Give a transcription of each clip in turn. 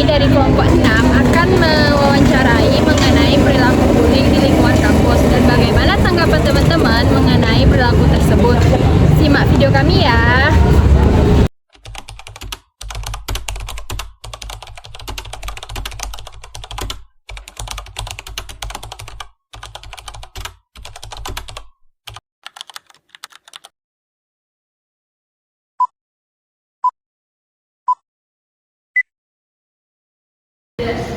ini dari kelompok 6 akan mewawancarai mengenai perilaku bullying di lingkungan kampus dan bagaimana tanggapan teman-teman mengenai perilaku tersebut. Simak video kami ya.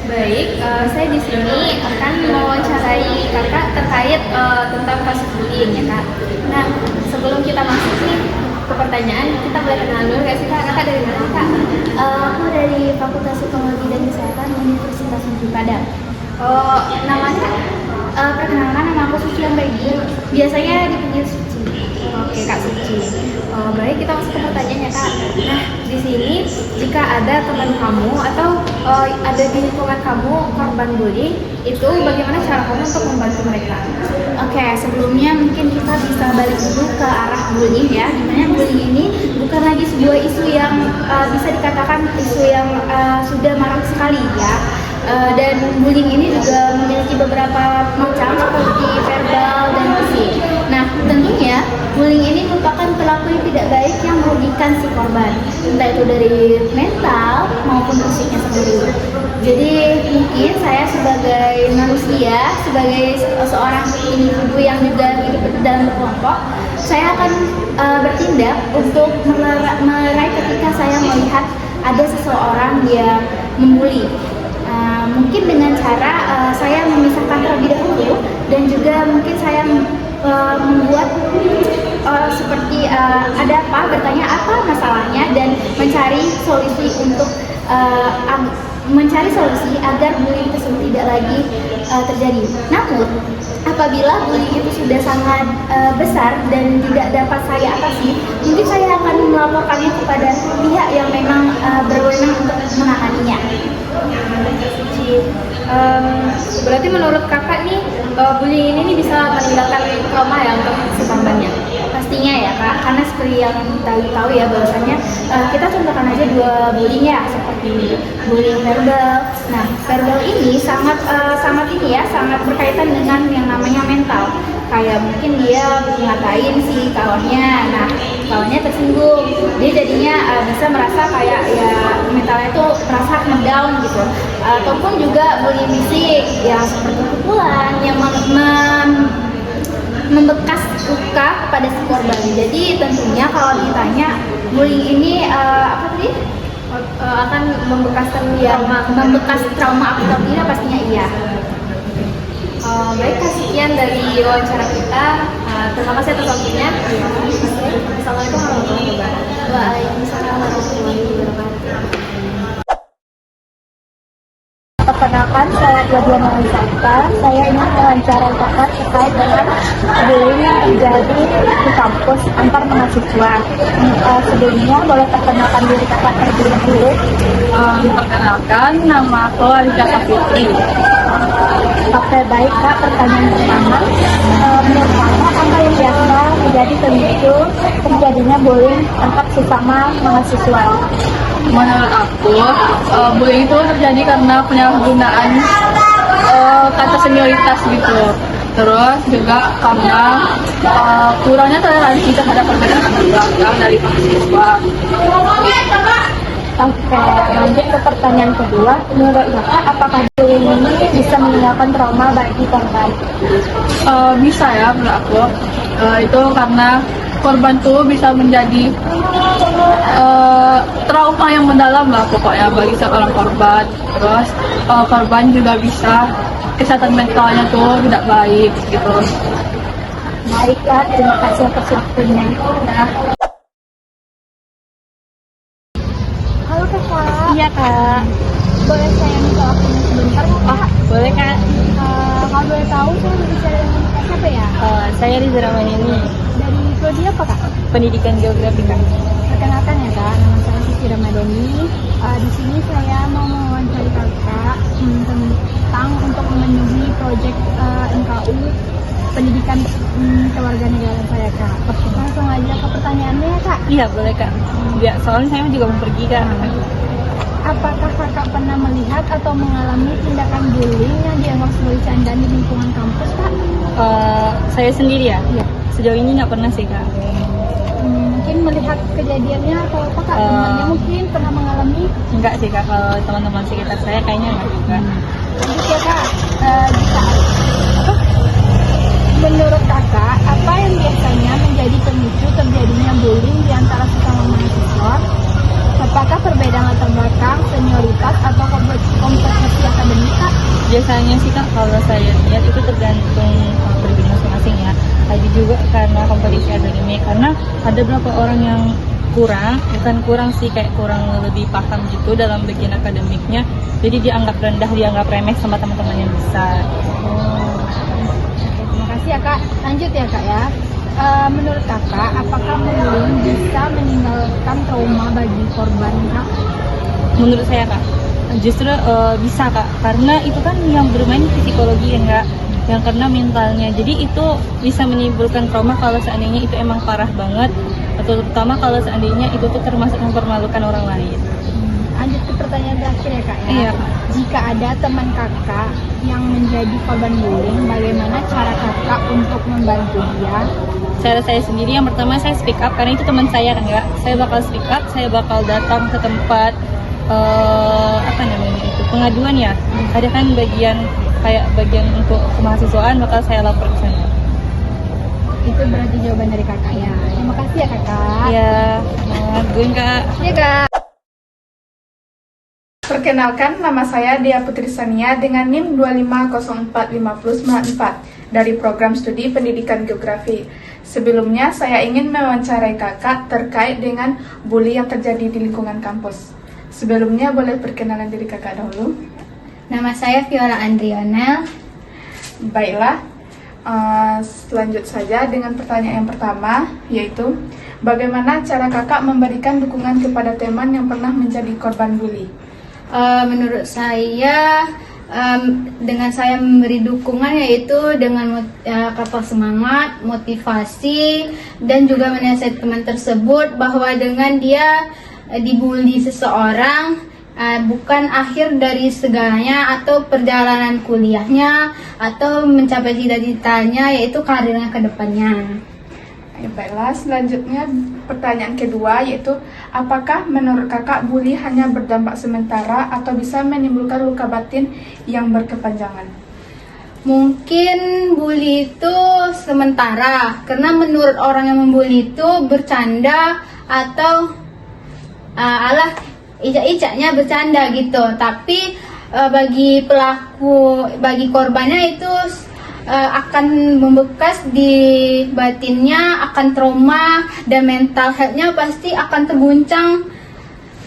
Baik, saya di sini akan mewawancarai kakak terkait tentang kasus bullying ya kak. Nah, sebelum kita masuk nih ke pertanyaan, kita boleh kenalan dulu nggak sih kak? Kakak dari mana kak? Aku dari Fakultas Psikologi dan Kesehatan Universitas Negeri Padang. Oh, namanya? Perkenalkan, nama aku Suci Amregi. Biasanya dipanggil Suci. Oke kak Suci. Baik, kita masuk ke pertanyaannya kak. Nah, di sini jika ada teman kamu atau ada di lingkungan kamu korban bullying, itu bagaimana cara kamu untuk membantu mereka? Oke, sebelumnya mungkin kita bisa balik dulu ke arah bullying ya. Dimana bullying ini bukan lagi sebuah isu yang bisa dikatakan isu yang sudah marak sekali ya. Dan bullying ini juga memiliki beberapa macam seperti verbal dan fisik. Nah, tentunya bullying ini merupakan perilaku yang tidak baik yang merugikan si korban, entah itu dari mental maupun fisiknya sendiri. Jadi mungkin saya sebagai manusia, sebagai seorang individu yang juga hidup dalam kelompok, saya akan bertindak untuk melerai ketika saya melihat ada seseorang yang membuli. Mungkin dengan cara saya memisahkan terlebih dahulu dan juga mungkin saya membuat seperti ada apa, bertanya apa masalahnya dan mencari solusi untuk mencari solusi agar bullying tersebut tidak lagi terjadi. Namun apabila bullying itu sudah sangat besar dan tidak dapat saya atasi, mungkin saya akan melaporkannya kepada pihak yang memang berwenang untuk menanganinya. Berarti menurut kakak nih bullying ini bisa meninggalkan trauma ya untuk si korbannya? Pastinya ya kak, karena seperti yang kita tahu ya bahwasanya kita contohkan aja dua bullying ya, seperti bullying verbal. Nah, verbal ini sangat sangat berkaitan dengan yang namanya mental. Kayak mungkin dia ngatain si kawannya, nah kawannya tersinggung, dia jadinya bisa merasa kayak ya mentalnya itu merasa ngedown gitu. Ataupun juga bullying fisik yang seperti pukulan yang membekas luka pada si korban. Jadi tentunya kalau ditanya bullying ini apa tadi Akan membekaskan membekas trauma atau tidak, pastinya iya. Baik, sekian dari wawancara kita. Terima kasih atas waktunya. Assalamualaikum warahmatullahi wabarakatuh. Waalaikumsalam warahmatullahi wabarakatuh. Perkenalkan, saya Claudia Marisanta. Saya ingin mewawancarai kakak terkait dengan bullying yang terjadi di kampus antar mahasiswa. Sebelumnya boleh perkenalkan diri kakak terlebih dahulu. Perkenalkan, nama aku Alika Fitri. Oke, baik kak. Pertanyaan pertama, menurut kakak apa yang biasa menjadi pemicu terjadinya bullying antar sesama mahasiswa? Menurut aku, bullying itu terjadi karena penyalahgunaan kata senioritas gitu. Terus juga karena kurangnya toleransi terhadap perbedaan belakang dari mahasiswa. Oke, lanjut ke pertanyaan kedua. Menurut kakak, apakah bullying ini bisa meninggalkan trauma bagi korban? Bisa ya menurut aku. Itu karena korban tuh bisa menjadi trauma yang mendalam lah pokoknya bagi seorang korban. Terus korban juga bisa kesehatan mentalnya tuh tidak baik gitu. Baiklah, terima kasih atas waktunya. Halo kakak. Iya kak. Boleh saya minta waktunya sebentar nggak kak? Boleh kak. Kalau boleh tahu saya berbicara dengan kak siapa ya? Saya Riza Ramadhani, Dari prodi apa kak? pendidikan geografi kak. Perkenalkan ya kak, nama saya Siti Ramadhani. Di sini saya mau mewawancari kakak tentang untuk memenuhi proyek NKU pendidikan kewarganegaraan saya kak. Langsung aja ke pertanyaannya ya kak. Iya boleh kak. Ya soalnya saya juga mau pergi kak. apakah kakak pernah melihat atau mengalami tindakan bullying yang dianggap sebagai candaan di lingkungan kampus, Kak? Saya sendiri ya? Sejauh ini nggak pernah sih, Kak. Mungkin melihat kejadiannya atau apa, Kak? Temannya mungkin pernah mengalami? Enggak sih, Kak. Kalau teman-teman sekitar saya kayaknya enggak juga. Lanjut ya, Kak. Menurut kakak, apa yang biasanya menjadi pemicu terjadinya bullying di antara sesama mahasiswa? Apakah perbedaan latar belakang, senioritas, atau kompetisi akademik, Kak? Biasanya sih, Kak, kalau saya lihat itu tergantung pribadi masing-masing ya. Ada juga karena kompetisi akademik, karena ada beberapa orang yang bukan kurang sih, kayak kurang lebih paham gitu dalam bagian akademiknya. Jadi dianggap rendah, dianggap remeh sama teman-teman yang besar. Terima kasih ya, Kak. Lanjut ya, Kak ya. Menurut kakak, apakah bullying bisa meninggalkan trauma bagi korban, Kak? Menurut saya, Kak, justru bisa, Kak, karena itu kan yang bermain psikologi ya, Kak, yang kena mentalnya. Jadi itu bisa menimbulkan trauma kalau seandainya itu emang parah banget, atau terutama kalau seandainya itu tuh termasuk mempermalukan orang lain. Lanjut ke pertanyaan terakhir ya, Kak ya. Iya, Kak. Jika ada teman kakak yang menjadi korban bullying, bagaimana cara kakak untuk membantu dia? Cara saya sendiri, yang pertama saya speak up, karena itu teman saya kan, Kak. Saya bakal speak up, saya bakal datang ke tempat pengaduan ya. Ada kan bagian untuk kemahasiswaan, bakal saya lapor ke sana. Itu berarti jawaban dari kakak ya. Terima kasih ya, Kakak. Iya, ngaduin, Kak. Iya, Kak. Perkenalkan, nama saya Dea Putri Sania dengan NIM 2504594 dari Program Studi Pendidikan Geografi. Sebelumnya, saya ingin mewawancarai kakak terkait dengan bully yang terjadi di lingkungan kampus. Sebelumnya, boleh perkenalan diri kakak dahulu? Nama saya Viola Andriana. Baiklah, selanjut saja dengan pertanyaan yang pertama, yaitu bagaimana cara kakak memberikan dukungan kepada teman yang pernah menjadi korban bully? Menurut saya, dengan saya memberi dukungan yaitu dengan kata semangat, motivasi, dan juga menasihati teman tersebut bahwa dengan dia dibully seseorang bukan akhir dari segalanya atau perjalanan kuliahnya atau mencapai cita-citanya yaitu karirnya ke depannya. Baiklah, selanjutnya pertanyaan kedua yaitu apakah menurut kakak bully hanya berdampak sementara atau bisa menimbulkan luka batin yang berkepanjangan? Mungkin bully itu sementara karena menurut orang yang membuli itu bercanda atau icak-icaknya bercanda gitu, tapi bagi korbannya itu akan membekas di batinnya, akan trauma dan mental health-nya pasti akan terguncang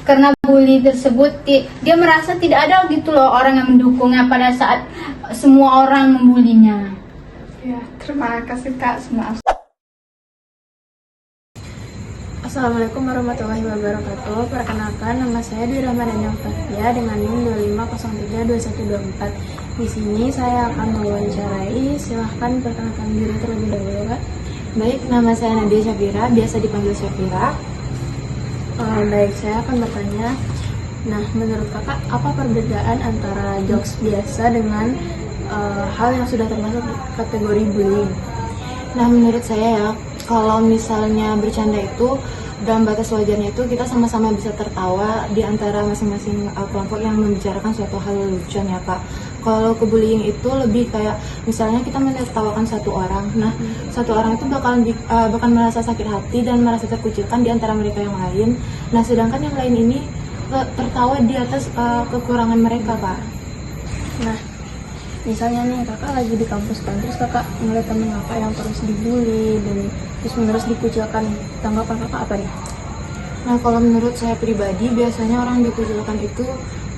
karena bully tersebut. Dia merasa tidak ada gitu loh orang yang mendukungnya pada saat semua orang membulinya. Ya, terima kasih Kak. Maaf. Assalamualaikum warahmatullahi wabarakatuh. Perkenalkan, nama saya Dwi Ramadhani Fathia dengan NIM 2503124. Di sini saya akan mewawancarai. Silahkan perkenalkan diri terlebih dahulu, Kak. Baik, nama saya Nadia Syafira, biasa dipanggil Syafira. Baik, saya akan bertanya. Nah, menurut kakak, apa perbedaan antara jokes biasa dengan hal yang sudah termasuk kategori bullying? Nah, menurut saya ya, kalau misalnya bercanda itu dalam batas wajarnya itu kita sama-sama bisa tertawa di antara masing-masing kelompok yang membicarakan suatu hal lucu ya, Kak. Kalau ke bullying itu lebih kayak misalnya kita menertawakan satu orang, nah satu orang itu bakal merasa sakit hati dan merasa terkucilkan di antara mereka yang lain. Nah, sedangkan yang lain ini tertawa di atas kekurangan mereka, Kak. Nah, misalnya nih kakak lagi di kampus kan, terus kakak ngeliat temen kakak yang terus dibully dan terus menerus dikucilkan, tanggapan kakak apa nih? Nah, kalau menurut saya pribadi, biasanya orang dikucilkan itu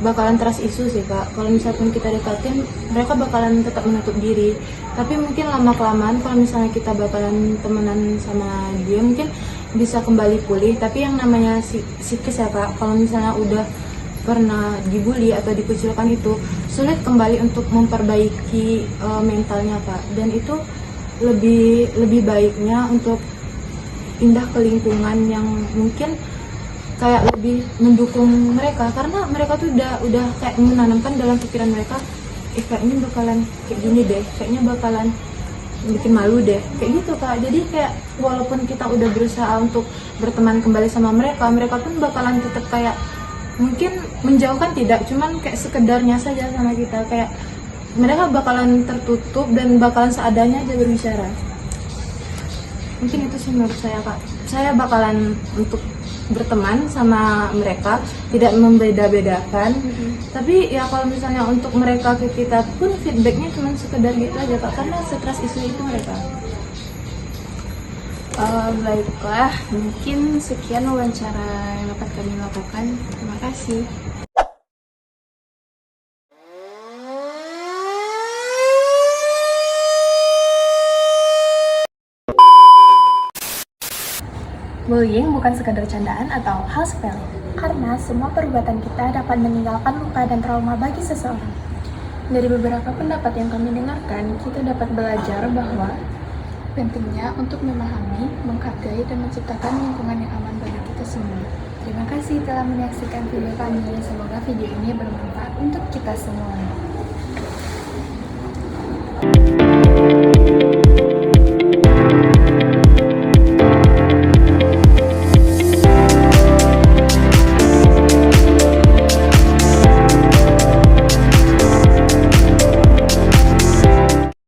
bakalan trust isu sih, Kak. Kalau misalkan kita dekatin, mereka bakalan tetap menutup diri. Tapi mungkin lama-kelamaan kalau misalnya kita bakalan temenan sama dia, mungkin bisa kembali pulih. Tapi yang namanya psikis ya, Kak, kalau misalnya udah pernah dibully atau dikucilkan itu sulit kembali untuk memperbaiki mentalnya, Kak. Dan itu lebih baiknya untuk pindah ke lingkungan yang mungkin kayak lebih mendukung mereka, karena mereka tuh udah kayak menanamkan dalam pikiran mereka, kayaknya bakalan kayak gini deh, kayaknya bakalan bikin malu deh, kayak gitu Kak. Jadi kayak walaupun kita udah berusaha untuk berteman kembali sama mereka, mereka pun bakalan tetap kayak mungkin menjauhkan, tidak, cuman kayak sekedarnya saja sama kita, kayak mereka bakalan tertutup dan bakalan seadanya aja berbicara. Mungkin itu sih menurut saya Kak. Saya bakalan untuk berteman sama mereka, tidak membeda-bedakan. Tapi ya kalau misalnya untuk mereka ke kita pun feedbacknya cuma sekedar gitu aja Kak, karena stres isu itu mereka. Baiklah, mungkin sekian wawancara yang dapat kami lakukan. Terima kasih. Bullying bukan sekadar candaan atau hal sepele, karena semua perbuatan kita dapat meninggalkan luka dan trauma bagi seseorang. Dari beberapa pendapat yang kami dengarkan, kita dapat belajar bahwa pentingnya untuk memahami, menghargai, dan menciptakan lingkungan yang aman bagi kita semua. Terima kasih telah menyaksikan video kami. Semoga video ini bermanfaat untuk kita semua.